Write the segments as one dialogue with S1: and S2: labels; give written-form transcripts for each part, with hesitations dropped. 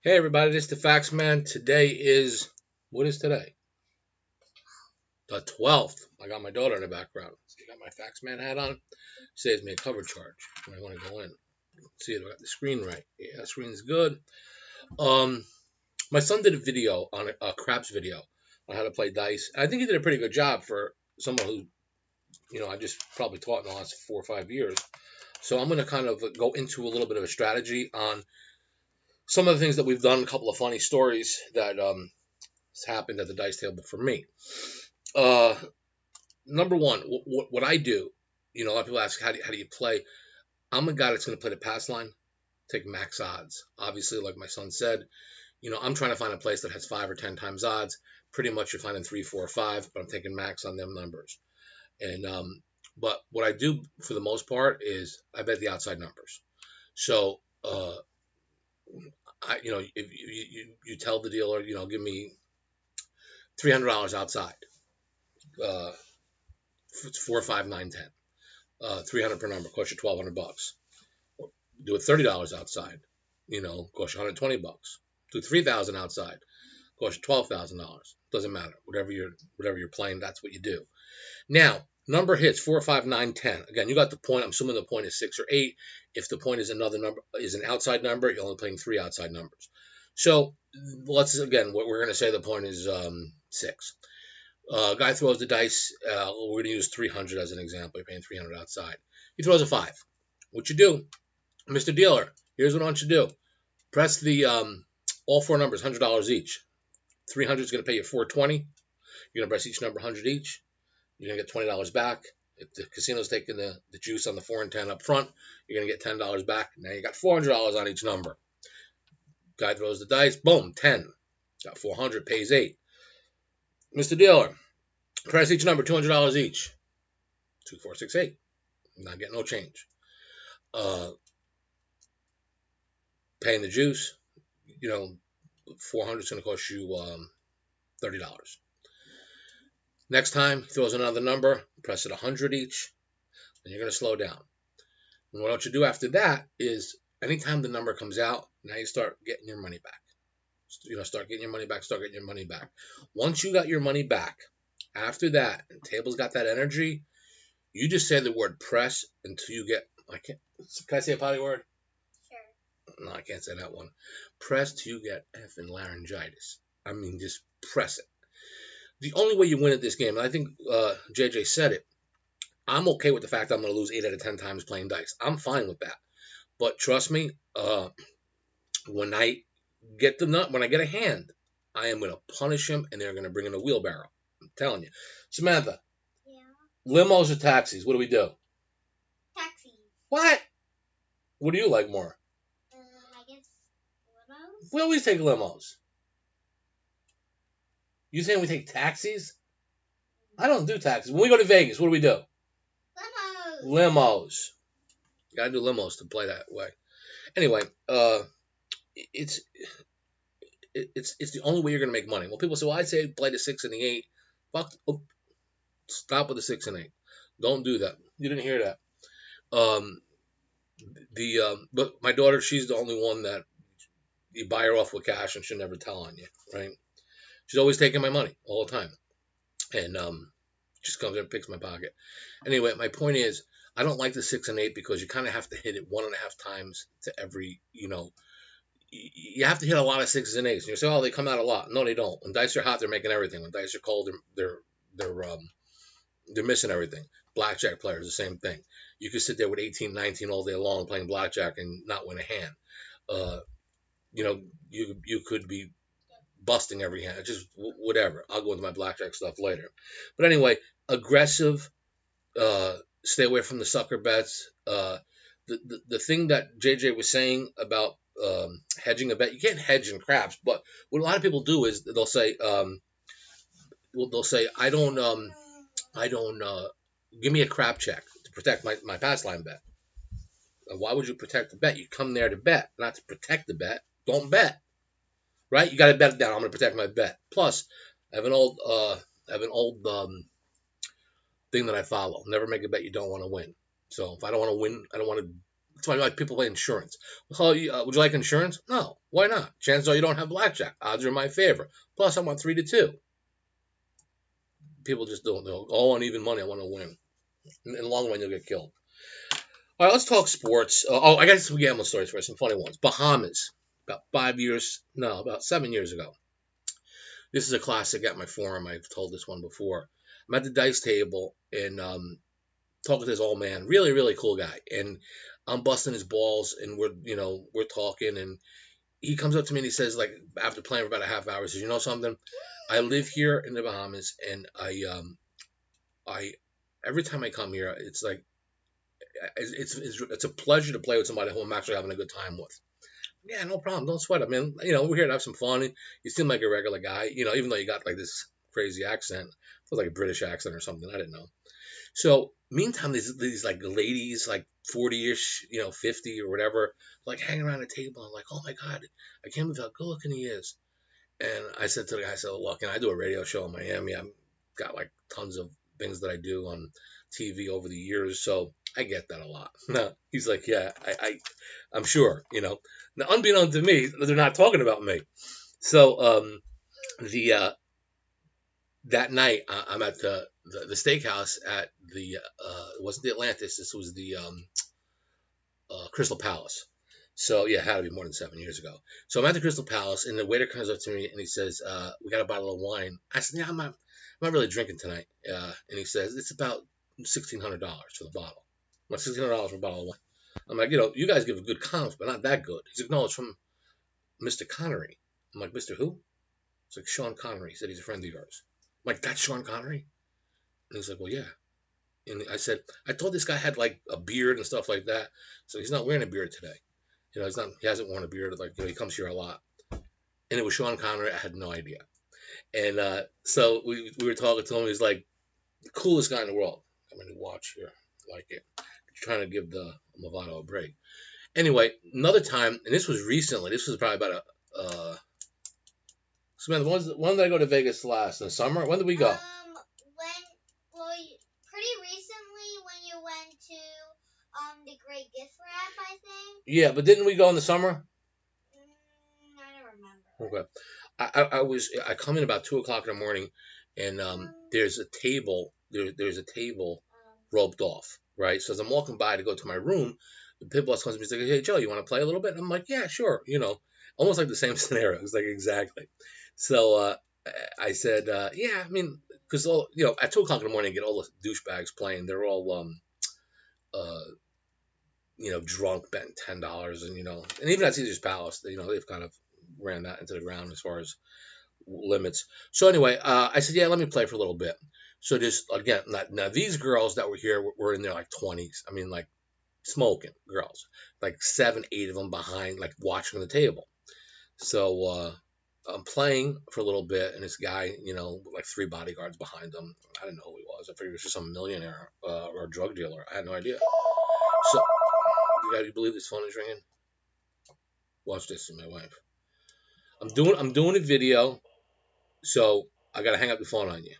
S1: Hey everybody, this is the Fax Man. Today is, what is today? The 12th. I got my daughter in the background. I got my Fax Man hat on. Saves me a cover charge when I want to go in. See if I got the screen right. Yeah, the screen's good. Um, my son did a video on a craps video on how to play dice. I think he did a pretty good job for someone who, I just probably taught in the last 4 or 5 years. So I'm going to kind of go into a little bit of a strategy on some of the things that we've done, a couple of funny stories that has happened at the dice table for me. Uh, Number one, what I do, a lot of people ask, how do you play? I'm a guy that's going to play the pass line, take max odds. Obviously, like my son said, I'm trying to find a place that has 5 or 10 times odds. Pretty much you're finding 3, 4, 5, but I'm taking max on them numbers. And but what I do for the most part is I bet the outside numbers. So if you tell the dealer, give me $300 outside. It's 4, 5, 9, 10. 300 per number, cost you $1,200. Do it $30 outside, cost you $120. Do 3,000 outside, cost you $12,000. Doesn't matter. Whatever you're playing, that's what you do. Now, number hits 4, 5, 9, 10. Again, you got the point. I'm assuming the point is 6 or 8. If the point is another number, is an outside number, you're only playing 3 outside numbers. So what we're going to say the point is 6. Guy throws the dice. We're going to use 300 as an example. You're paying 300 outside. He throws a 5. What you do, Mr. Dealer, here's what I want you to do. Press the all 4 numbers, $100 each. 300 is going to pay you $420. You're going to press each number 100 each. You're going to get $20 back. If the casino's taking the juice on the 4 and 10 up front, you're going to get $10 back. Now you got $400 on each number. Guy throws the dice. Boom, 10. Got 400, pays 8. Mr. Dealer, press each number, $200 each. 2, 4, 6, 8. Not getting no change. Paying the juice, 400 is going to cost you $30. Next time, he throws another number, press it 100 each, and you're going to slow down. And what you do after that is, anytime the number comes out, now you start getting your money back. Start getting your money back. Once you got your money back, after that, and table's got that energy, you just say the word press until you get, can I say a potty word? Sure. No, I can't say that one. Press till you get effing laryngitis. I mean, just press it. The only way you win at this game, and I think JJ said it, I'm okay with the fact I'm going to lose 8 out of 10 times playing dice. I'm fine with that. But trust me, when I get a hand, I am going to punish him, and they're going to bring in a wheelbarrow. I'm telling you. Samantha. Yeah. Limos or taxis? What do we do?
S2: Taxis.
S1: What? What do you like more?
S2: I guess limos.
S1: We always take limos. You saying we take taxis? I don't do taxis. When we go to Vegas, what do we do? Limos. You gotta do limos to play that way. Anyway, it's the only way you're gonna make money. Well, people say, well, I'd say play the 6 and the 8. Stop with the 6 and 8. Don't do that. You didn't hear that. But my daughter, she's the only one that you buy her off with cash and she'll never tell on you, right? She's always taking my money all the time, and just comes in and picks my pocket. Anyway, my point is, I don't like the 6 and 8 because you kind of have to hit it 1.5 times to every, you have to hit a lot of 6s and 8s. And you say, oh, they come out a lot. No, they don't. When dice are hot, they're making everything. When dice are cold, they're missing everything. Blackjack players, the same thing. You could sit there with 18, 19 all day long playing blackjack and not win a hand. You could be busting every hand. Just whatever. I'll go into my blackjack stuff later. But anyway, aggressive. Stay away from the sucker bets. The thing that JJ was saying about hedging a bet, you can't hedge in craps. But what a lot of people do is they'll say, I don't give me a crap check to protect my pass line bet. Why would you protect the bet? You come there to bet, not to protect the bet. Don't bet. Right? You got to bet it down. I'm going to protect my bet. Plus, I have an old thing that I follow. Never make a bet you don't want to win. So if I don't want to win, I don't want to That's why I like people play insurance. Well, would you like insurance? No. Why not? Chances are you don't have blackjack. Odds are in my favor. Plus, I want 3-2. People just don't know. All on even money. I want to win. In the long run, you'll get killed. All right, let's talk sports. I got some gambling stories first, some funny ones. Bahamas, about 7 years ago. This is a classic at my forum. I've told this one before. I'm at the dice table and talking to this old man, really, really cool guy. And I'm busting his balls, and we're talking, and he comes up to me and he says, like, after playing for about a half hour, he says, you know something? I live here in the Bahamas, and I every time I come here, it's like it's a pleasure to play with somebody who I'm actually having a good time with. Yeah, no problem. Don't sweat it, man. We're here to have some fun. You seem like a regular guy, even though you got like this crazy accent. It was like a British accent or something. I didn't know. So, meantime, these like ladies, like 40-ish, 50 or whatever, like hanging around the table. I'm like, oh my God, I can't believe how good looking he is. And I said to the guy, I said, look, I do a radio show in Miami. I've got like tons of things that I do on TV over the years, so I get that a lot. He's like, yeah, I'm sure, Now, unbeknownst to me, they're not talking about me. So, that night, I'm at the steakhouse at it wasn't the Atlantis, this was the Crystal Palace. So, yeah, it had to be more than 7 years ago. So I'm at the Crystal Palace, and the waiter comes up to me, and he says, we got a bottle of wine. I said, yeah, I'm not really drinking tonight. And he says, it's about $1,600 for the bottle. I'm like, $1,600 for a bottle of wine. I'm like, you guys give a good comp, but not that good. He's like, no, it's from Mr. Connery. I'm like, Mr. who? It's like Sean Connery. He said he's a friend of yours. I'm like, that's Sean Connery? And he's like, well, yeah. And I said, I thought this guy had like a beard and stuff like that. So he's not wearing a beard today. He hasn't worn a beard. Like, he comes here a lot. And it was Sean Connery. I had no idea. And so we were talking to him. He's like, the coolest guy in the world. I'm going to watch here. Like it. Trying to give the Movado a break. Anyway, another time, and this was recently. This was probably about so man, when did I go to Vegas last? In the summer? When did we go?
S2: Pretty recently when you went to the Great Gift Wrap, I think.
S1: Yeah, but didn't we go in the summer?
S2: I don't remember.
S1: Okay. I come in about 2:00 in the morning, and there's a table. There's a table roped off, right? So as I'm walking by to go to my room, the pit boss comes to me and says, hey, Joe, you want to play a little bit? And I'm like, yeah, sure. Almost like the same scenario. It's like exactly. So I said, yeah, I mean, because at 2:00 in the morning, you get all the douchebags playing. They're all drunk, betting $10, and even at Caesar's Palace, they've kind of ran that into the ground as far as limits. So anyway, I said, yeah, let me play for a little bit. So just again, now these girls that were here were in their like 20s. I mean, like smoking girls, like 7, 8 of them behind, like watching the table. So I'm playing for a little bit, and this guy, with like 3 bodyguards behind him. I didn't know who he was. I figured it was just some millionaire or a drug dealer. I had no idea. So, you believe this phone is ringing? Watch this with my wife. I'm doing a video, so I gotta hang up the phone on you.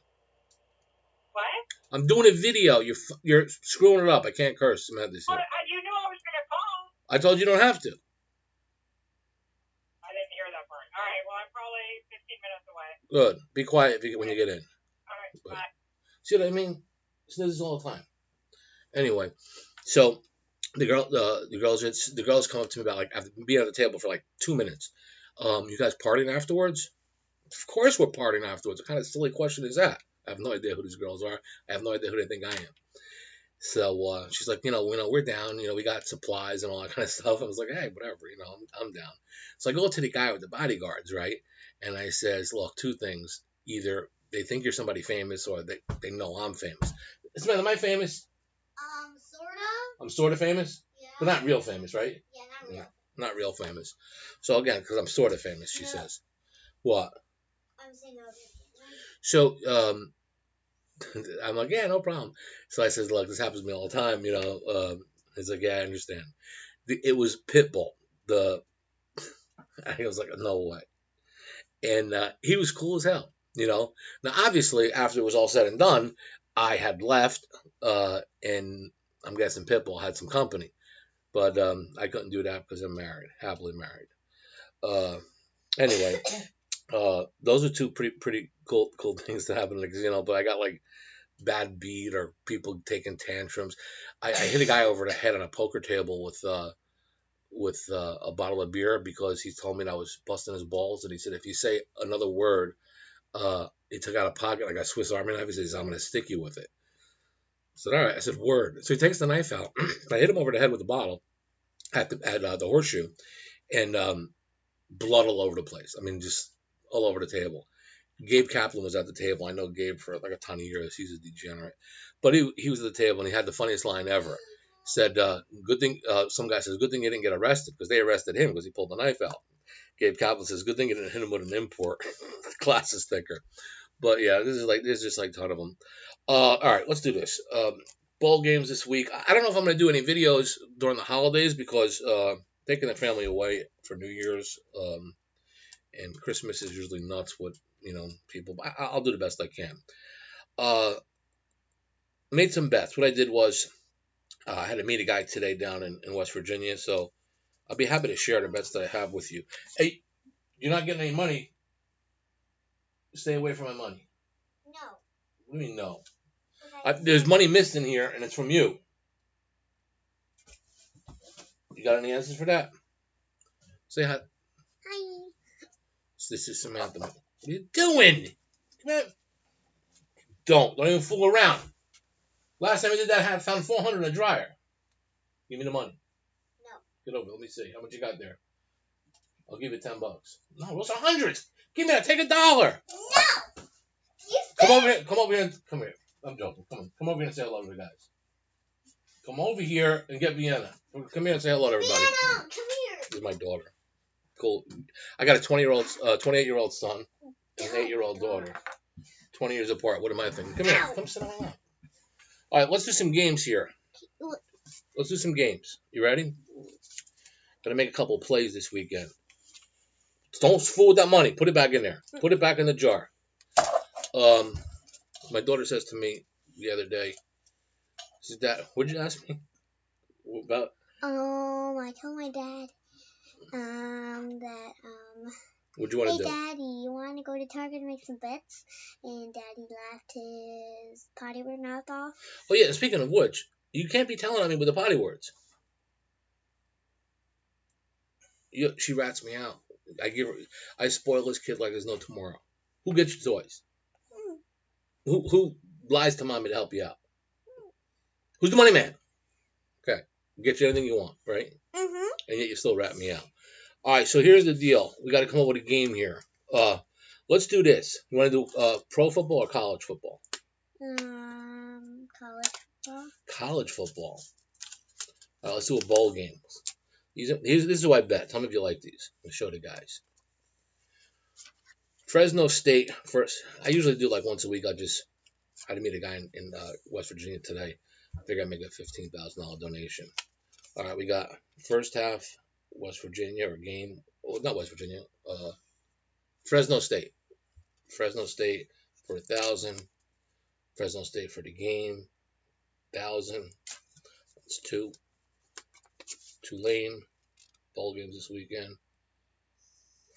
S3: What?
S1: I'm doing a video. You're screwing it up. I can't curse. I'm at this
S3: here. You knew I was gonna call.
S1: I told you don't have to.
S3: I didn't hear that part. All right. Well, I'm probably 15 minutes away.
S1: Good. Be quiet when you get in.
S3: All right. Bye.
S1: See what I mean? This is all the time. Anyway, so the girls come up to me about like after being at the table for like 2 minutes. You guys partying afterwards? Of course we're partying afterwards. What kind of silly question is that? I have no idea who these girls are. I have no idea who they think I am. So she's like, we're down. We got supplies and all that kind of stuff. I was like, hey, whatever. I'm down. So I go to the guy with the bodyguards, right? And I says, look, 2 things. Either they think you're somebody famous, or they know I'm famous. Man, am I famous?
S2: Sort of.
S1: I'm sort of famous?
S2: Yeah.
S1: But not real famous, right?
S2: Yeah, not real.
S1: Not real famous. So again, because I'm sort of famous, she says. What?
S2: I'm saying no.
S1: So I'm like, yeah, no problem. So I says, look, this happens to me all the time, He's like, yeah, I understand. It was Pitbull. I was like, no way. And he was cool as hell, Now, obviously, after it was all said and done, I had left, and I'm guessing Pitbull had some company. But I couldn't do that because I'm married, happily married. Anyway, those are two pretty cool things to happen in the casino. But I got like bad beat or people taking tantrums. I hit a guy over the head on a poker table with a bottle of beer because he told me that I was busting his balls, and he said if you say another word, he took out a pocket like a Swiss Army knife. He says I'm gonna stick you with it. I said all right. I said word. So he takes the knife out. I hit him over the head with the bottle at the horseshoe, and blood all over the place. I mean, just all over the table. Gabe Kaplan was at the table. I know Gabe for like a ton of years. He's a degenerate. But he was at the table, and he had the funniest line ever. Said, good thing, some guy says, good thing you didn't get arrested, because they arrested him because he pulled the knife out. Gabe Kaplan says, good thing you didn't hit him with an import. Class sticker. But yeah, there's just like a ton of them. All right, let's do this. Bowl games this week. I don't know if I'm going to do any videos during the holidays because taking the family away for New Year's and Christmas is usually nuts with, people. But I'll do the best I can. Made some bets. What I did was I had to meet a guy today down in West Virginia, so I'll be happy to share the bets that I have with you. Hey, you're not getting any money. Stay away from my money.
S2: No.
S1: What do you mean no?
S2: Okay.
S1: There's money missed in here, and it's from you. You got any answers for that? Say hi.
S2: Hi.
S1: This is Samantha. What are you doing? Come here. Don't even fool around. Last time I did that, I found 400 in a dryer. Give me the money.
S2: No.
S1: Get over. Let me see how much you got there. I'll give you $10. No, those are hundreds. Give me that. Take $1.
S2: No.
S1: Come over here. Come over here. Come here. I'm joking. Come on. Come over here and say hello to the guys. Come over here and get Vienna. Come here and say hello to everybody.
S2: Vienna, come here.
S1: This is my daughter. Cool. I got a 28-year-old son and an 8-year-old daughter. 20 years apart. What am I thinking? Come here. Come sit on my lap. All right, let's do some games here. Let's do some games. You ready? Gonna make a couple plays this weekend. Don't fool with that money. Put it back in there. Put it back in the jar. My daughter says to me the other day, she said, Dad, what did you ask me about?
S2: I told my dad
S1: What do you want to
S2: hey
S1: do?
S2: Daddy, you want to go to Target and make some bets? And Daddy laughed his potty word mouth off.
S1: Oh yeah, speaking of which, you can't be telling on me with the potty words. She rats me out. I spoil this kid like there's no tomorrow. Who gets your toys? Who lies to mommy to help you out? Who's the money man? Okay, get you anything you want, right?
S2: Mm-hmm.
S1: And yet you still rat me out. All right, so here's the deal. We got to come up with a game here. Let's do this. You want to do pro football or college football?
S2: College football.
S1: College football. All right, let's do a bowl game. This is who I bet. Tell me if you like these. I'll show the guys. Fresno State first. I usually do like once a week. I had to meet a guy in West Virginia today. I figured I'd make a $15,000 donation. All right, we got first half West Virginia or game. Oh, not West Virginia. Fresno State. Fresno State for 1,000. Fresno State for the game. 1,000. That's 2. Tulane. Bowl games this weekend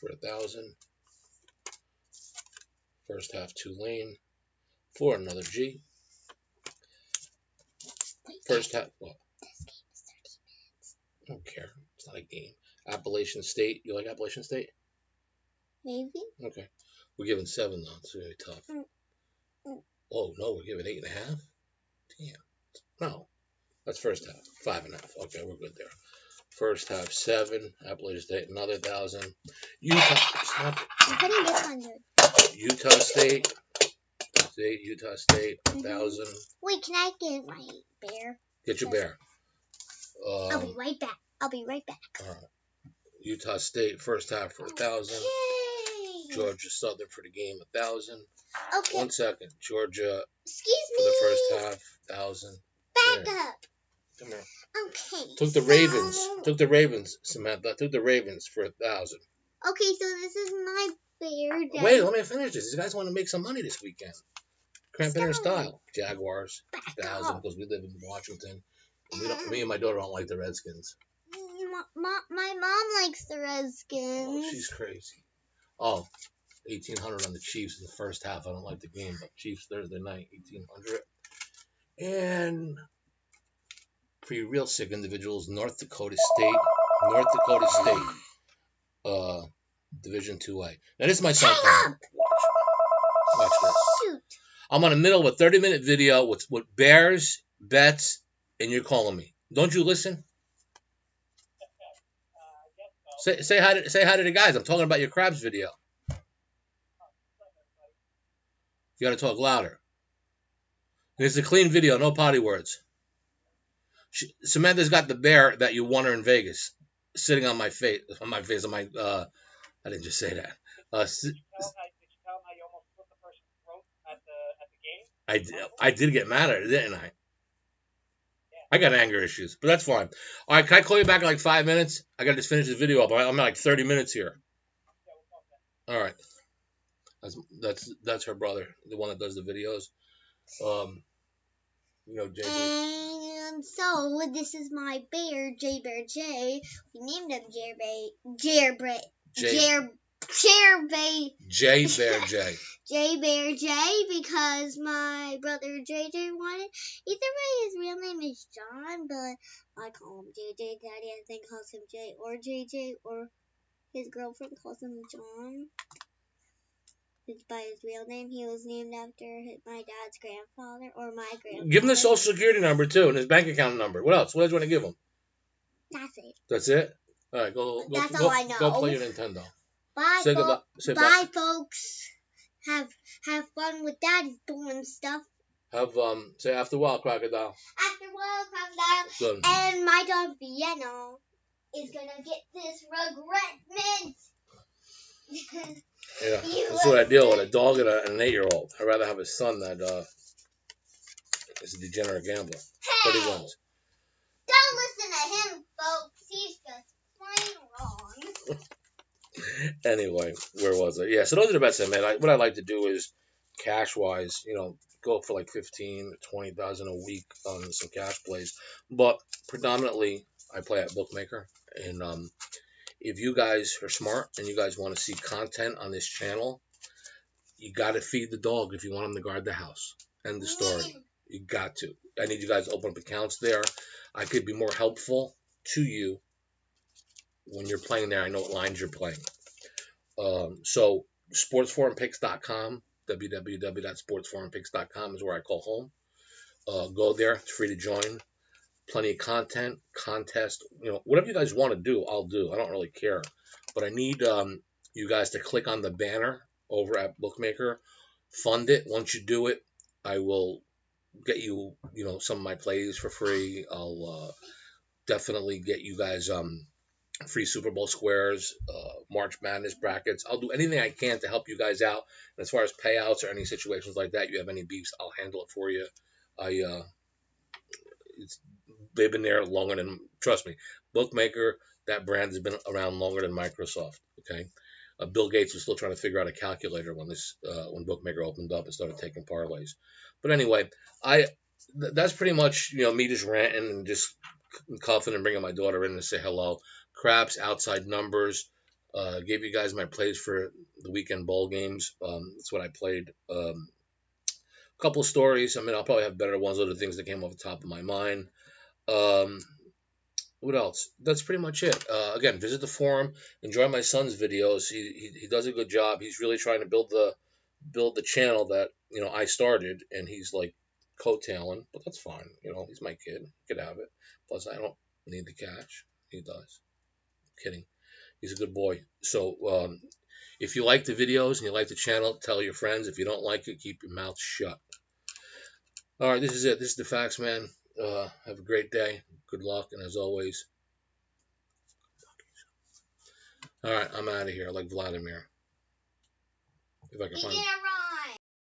S1: for 1,000. First half Tulane for another G. First half. What? I don't care. It's not a game. Appalachian State. You like Appalachian State?
S2: Maybe.
S1: Okay. We're giving 7 though. It's really tough. Oh no, we're giving 8.5. Damn. No, that's first half. 5.5. Okay, we're good there. First half 7. Appalachian State another 1,000. Utah. Stop.
S2: I'm putting this on there.
S1: Utah State. Utah State 1,000.
S2: Wait, can I get my bear?
S1: Get your bear.
S2: I'll be right back. All right.
S1: Utah State first half for 1,000.
S2: Yay!
S1: Georgia Southern for the game 1,000.
S2: Okay.
S1: 1 second. Georgia
S2: Excuse
S1: for
S2: me.
S1: the first half 1,000.
S2: Back up.
S1: Come here.
S2: Okay.
S1: Took the Ravens, Samantha. Took the Ravens for 1,000.
S2: Okay, so this is my bear. Daddy.
S1: Wait, let me finish this. These guys want to make some money this weekend. Cramping their style. Jaguars 1,000 because we live in Washington. And me and my daughter don't like the Redskins.
S2: my mom likes the
S1: Oh,
S2: Redskins.
S1: she's crazy. Oh, 1,800 on the Chiefs in the first half. I don't like the game, but Chiefs Thursday night, 1,800. And for you real sick individuals, North Dakota State, Division 2A. Now this is my son.
S2: Hang up!
S1: Watch this.
S2: Shoot.
S1: I'm on the middle of a 30-minute video with bears, bets, and you're calling me. Don't you listen? Say hi to the guys. I'm talking about your crabs video. You got to talk louder. It's a clean video, no potty words. Samantha's got the bear that you won her in Vegas, sitting on my face. I didn't just say that.
S3: Did you tell him how you almost slit the person's throat at the game?
S1: I did get mad at her, didn't I? I got anger issues, but that's fine. All right, can I call you back in like 5 minutes? I got to just finish this video up. I'm at like 30 minutes here.
S3: Yeah, we'll talk then.
S1: All right. That's her brother, the one that does the videos. JJ.
S2: And so this is my bear, J Bear J. We named him J Bear J. J Bear J because my brother JJ wanted. Either way, his real name is John, but I call him JJ. Daddy, I think, calls him J or JJ, or his girlfriend calls him John. It's by his real name. He was named after my dad's grandfather, or my grandfather.
S1: Give him the social security number too, and his bank account number. What else? What else do you want to give him?
S2: That's it.
S1: That's it. All right, go.
S2: That's all I know.
S1: Go play your Nintendo.
S2: Bye,
S1: Say goodbye. Say
S2: bye, folks. Have fun with Daddy's doing stuff.
S1: Say after a while, crocodile.
S2: After a while, crocodile.
S1: Good.
S2: And my dog Vienna is gonna get this regret mint.
S1: Yeah, that's what I deal with, a dog and an 8-year-old. I'd rather have a son that is a degenerate gambler. But he wins.
S2: Don't listen to him, folks. He's just plain wrong.
S1: Anyway, where was I? Yeah, so those are the bets I made. What I like to do is, cash-wise, go for like 15 or 20,000 a week on some cash plays. But predominantly, I play at bookmaker. And if you guys are smart and you guys want to see content on this channel, you got to feed the dog if you want him to guard the house. End of story. You got to. I need you guys to open up accounts there. I could be more helpful to you when you're playing there. I know what lines you're playing. So sportsforumpicks.com, www.sportsforumpicks.com is where I call home. Go there. It's free to join. Plenty of content, contest, whatever you guys want to do, I'll do. I don't really care. But I need you guys to click on the banner over at Bookmaker. Fund it. Once you do it, I will get you, some of my plays for free. I'll definitely get you guys free Super Bowl squares, March Madness brackets. I'll do anything I can to help you guys out. And as far as payouts or any situations like that, you have any beefs, I'll handle it for you. They've been there longer than, trust me, Bookmaker, that brand has been around longer than Microsoft, okay? Bill Gates was still trying to figure out a calculator when Bookmaker opened up and started taking parlays. But anyway, that's pretty much, me just ranting and just coughing and bringing my daughter in to say hello. Craps, outside numbers, gave you guys my plays for the weekend bowl games. That's what I played. A couple stories. I'll probably have better ones, other things that came off the top of my mind. What else? That's pretty much it. Again, visit the forum. Enjoy my son's videos. He does a good job. He's really trying to build the channel that I started, and he's like coattailing, but that's fine. He's my kid. He could have it. Plus, I don't need the cash. He does. I'm kidding. He's a good boy. So if you like the videos and you like the channel, tell your friends. If you don't like it, keep your mouth shut. All right, this is it. This is the facts, man. Have a great day. Good luck, and as always, all right, I'm out of here like Vladimir. If I can find.